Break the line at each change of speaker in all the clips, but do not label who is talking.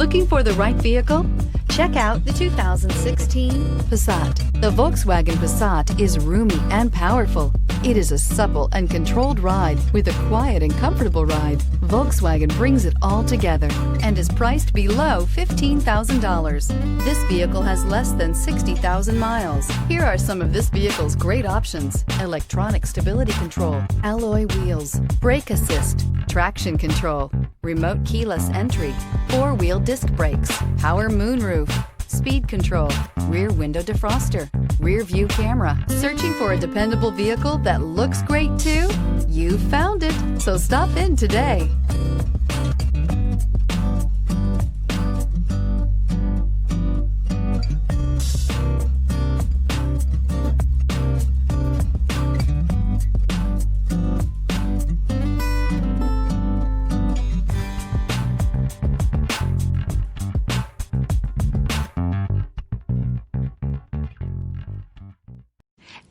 Looking for the right vehicle? Check out the 2016 Passat. The Volkswagen Passat is roomy and powerful. It is a supple and controlled ride with a quiet and comfortable ride. Volkswagen brings it all together and is priced below $15,000. This vehicle has less than 60,000 miles. Here are some of this vehicle's great options: electronic stability control, alloy wheels, brake assist, traction control, remote keyless entry, four-wheel disc brakes, power moonroof, speed control, rear window defroster, rear view camera. Searching for a dependable vehicle that looks great too? You found it, so stop in today.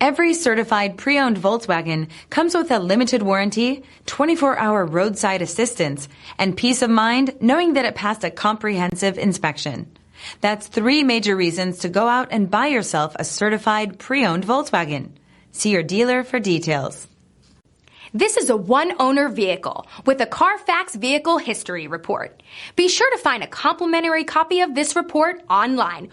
Every certified pre-owned Volkswagen comes with a limited warranty, 24-hour roadside assistance, and peace of mind knowing that it passed a comprehensive inspection. That's 3 major reasons to go out and buy yourself a certified pre-owned Volkswagen. See your dealer for details.
This is a one-owner vehicle with a CARFAX Vehicle History Report. Be sure to find a complimentary copy of this report online